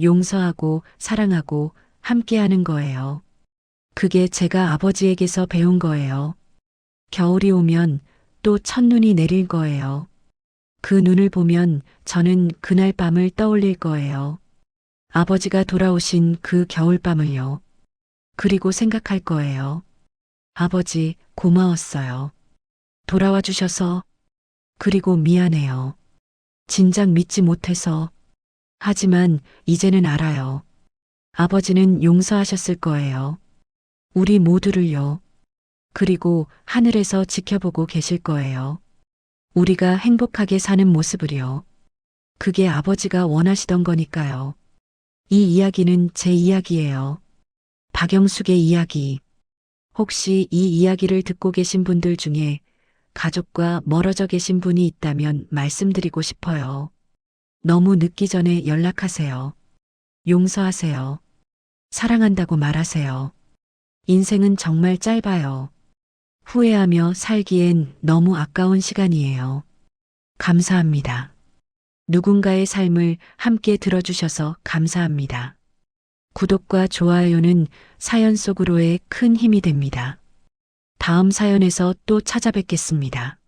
용서하고 사랑하고 함께하는 거예요. 그게 제가 아버지에게서 배운 거예요. 겨울이 오면 또 첫눈이 내릴 거예요. 그 눈을 보면 저는 그날 밤을 떠올릴 거예요. 아버지가 돌아오신 그 겨울밤을요. 그리고 생각할 거예요. 아버지, 고마웠어요. 돌아와 주셔서. 그리고 미안해요. 진작 믿지 못해서. 하지만 이제는 알아요. 아버지는 용서하셨을 거예요. 우리 모두를요. 그리고 하늘에서 지켜보고 계실 거예요. 우리가 행복하게 사는 모습을요. 그게 아버지가 원하시던 거니까요. 이 이야기는 제 이야기예요. 박영숙의 이야기. 혹시 이 이야기를 듣고 계신 분들 중에 가족과 멀어져 계신 분이 있다면 말씀드리고 싶어요. 너무 늦기 전에 연락하세요. 용서하세요. 사랑한다고 말하세요. 인생은 정말 짧아요. 후회하며 살기엔 너무 아까운 시간이에요. 감사합니다. 누군가의 삶을 함께 들어주셔서 감사합니다. 구독과 좋아요는 사연 속으로의 큰 힘이 됩니다. 다음 사연에서 또 찾아뵙겠습니다.